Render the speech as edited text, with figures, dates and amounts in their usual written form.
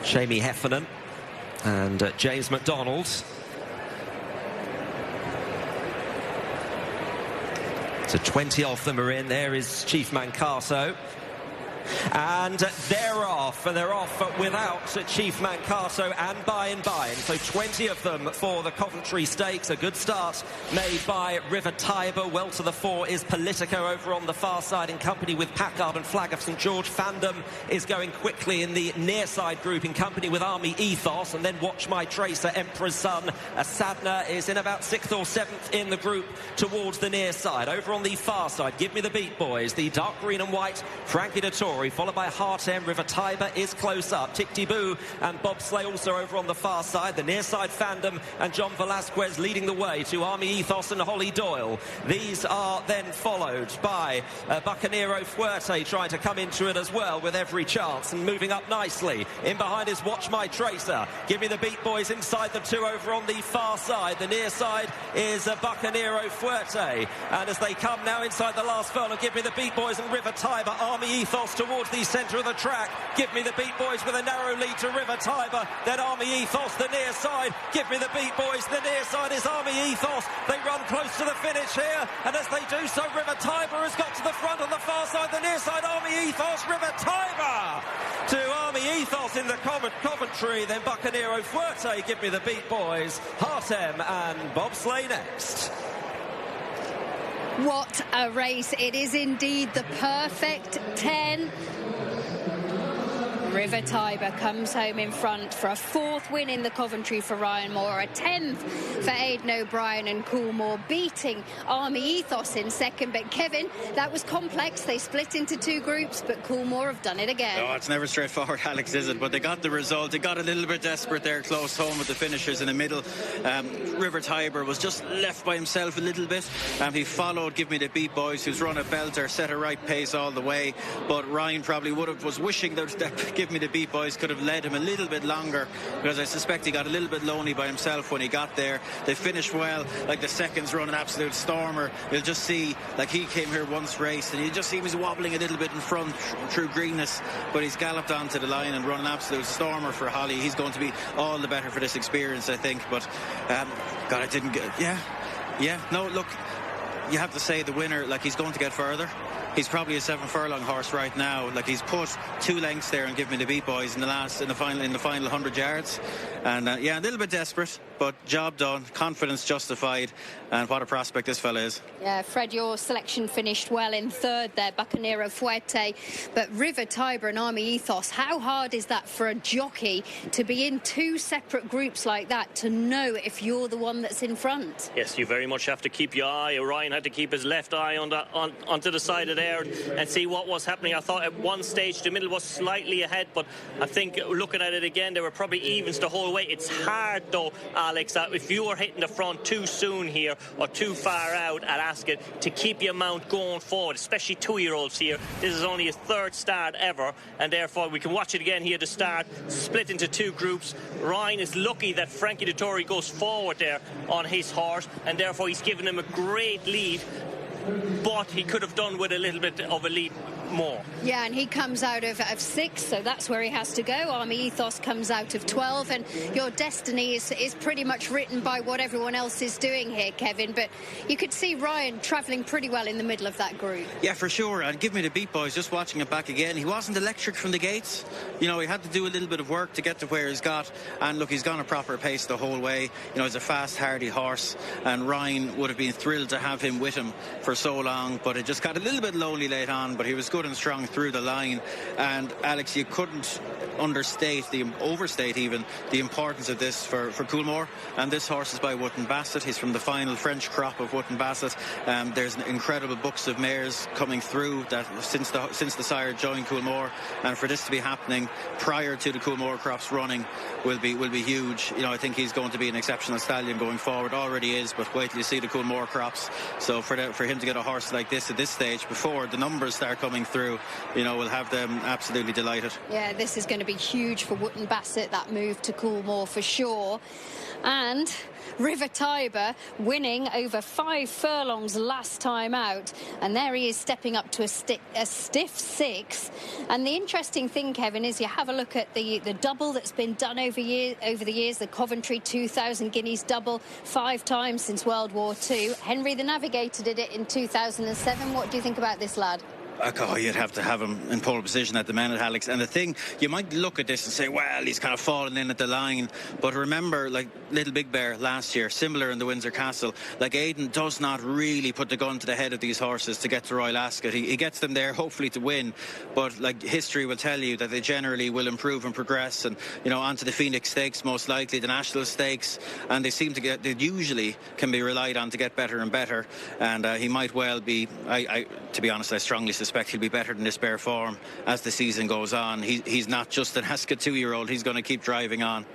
Jamie Heffernan and James McDonald. So 20 of them are in. There is Chief Mancaso. And they're off without Chief Mancaso and Buy-in. So 20 of them for the Coventry Stakes. A good start made by River Tiber. Well to the fore is Politico over on the far side in company with Packard and Flag of St George. Fandom is going quickly in the near side group in company with Army Ethos, and then Watch My Tracer, Emperor's Son. Sadna is in about 6th or 7th in the group towards the near side. Over on the far side, Give Me the Beat Boys, the dark green and white, Frankie Dettori, followed by Heartem. River Tiber is close up. Tick-Tee-Boo and Bobsleigh also over on the far side. The near side Fandom and John Velasquez leading the way to Army Ethos and Holly Doyle. These are then followed by Bucanero Fuerte trying to come into it as well with every chance and moving up nicely. In behind is Watch My Tracer. Give Me the Beat Boys inside the two over on the far side. The near side is Bucanero Fuerte. And as they come now inside the last furlong, Give Me the Beat Boys and River Tiber. Army Ethos towards the centre of the track. Give Me the Beat Boys with a narrow lead to River Tiber. Then Army Ethos, the near side. Give Me the Beat Boys. The near side is Army Ethos. They run close to the finish here. And as they do so, River Tiber has got to the front on the far side. The near side, Army Ethos. River Tiber to Army Ethos in the Coventry. Then Bucanero Fuerte, Give Me the Beat Boys. Heartem and Bobsleigh next. What a race. It is indeed the perfect 10. River Tiber comes home in front for a 4th win in the Coventry for Ryan Moore, a 10th for Aidan O'Brien and Coolmore, beating Army Ethos in second. But Kevin, that was complex. They split into 2 groups, but Coolmore have done it again. No, it's never straightforward, Alex, is it? But they got the result. They got a little bit desperate there, close home with the finishers in the middle. River Tiber was just left by himself a little bit. He followed Give Me the Beat Boys, who's run a belter, set a right pace all the way. But Ryan probably was wishing that Give Me the Beat Boys could have led him a little bit longer, because I suspect he got a little bit lonely by himself when he got there. They finished well. Like, the seconds run an absolute stormer. You'll just see, like, he came here once raced and you just see he was wobbling a little bit in front through greenness, but he's galloped onto the line and run an absolute stormer for Holly. He's going to be all the better for this experience, I think. But God, I didn't get no, look, you have to say the winner, like, he's going to get further. He's probably a 7 furlong horse right now. Like, he's put 2 lengths there and Give Me the Beat Boys in the final 100 yards. And a little bit desperate, but job done, confidence justified, and what a prospect this fella is. Yeah, Fred, your selection finished well in 3rd there, Bucanero Fuerte. But River Tiber and Army Ethos, how hard is that for a jockey to be in 2 separate groups like that, to know if you're the one that's in front? Yes, you very much have to keep your eye. Orion had to keep his left eye onto the side of there and see what was happening. I thought at one stage the middle was slightly ahead, but I think looking at it again, they were probably evens the whole way. It's hard though, Alex, that if you are hitting the front too soon here or too far out at Ascot, to keep your mount going forward, especially 2-year-olds here. This is only his 3rd start ever, and therefore we can watch it again here to start, split into 2 groups. Ryan is lucky that Frankie Dettori goes forward there on his horse, and therefore he's given him a great lead, but he could have done with a little bit of a lead more. Yeah, and he comes out of 6, so that's where he has to go. Army Ethos comes out of 12, and your destiny is pretty much written by what everyone else is doing here, Kevin. But you could see Ryan travelling pretty well in the middle of that group. Yeah, for sure. And Give Me the Beat Boys, just watching it back again, he wasn't electric from the gates. You know, he had to do a little bit of work to get to where he's got, and look, he's gone a proper pace the whole way. You know, he's a fast, hardy horse, and Ryan would have been thrilled to have him with him for so long, but it just got a little bit lonely late on, but he was good and strong through the line. And Alex, you couldn't overstate even the importance of this for Coolmore. And this horse is by Wootton Bassett. He's from the final French crop of Wootton Bassett. There's incredible books of mares coming through that since the sire joined Coolmore, and for this to be happening prior to the Coolmore crops running will be huge. You know, I think he's going to be an exceptional stallion going forward. Already is, but wait till you see the Coolmore crops. So for him to get a horse like this at this stage, before the numbers start coming through, you know, will have them absolutely delighted. Yeah, this is going to be huge for Wootton Bassett, that move to Coolmore for sure. And River Tiber winning over 5 furlongs last time out, and there he is stepping up to a stiff 6. And the interesting thing, Kevin, is you have a look at the double that's been done over the years, the Coventry 2,000 guineas double, 5 times since World War II. Henry the Navigator did it in 2007. What do you think about this lad? Oh, you'd have to have him in pole position at the minute, Alex. And the thing, you might look at this and say, well, he's kind of fallen in at the line. But remember, like Little Big Bear last year, similar in the Windsor Castle, like Aidan does not really put the gun to the head of these horses to get to Royal Ascot. He gets them there, hopefully, to win. But like history will tell you that they generally will improve and progress. And, you know, onto the Phoenix Stakes, most likely, the National Stakes. And they usually can be relied on to get better and better. And he might well be, to be honest, I strongly suspect he'll be better than this Bear form as the season goes on. He's not just an Ascot 2-year-old. He's going to keep driving on.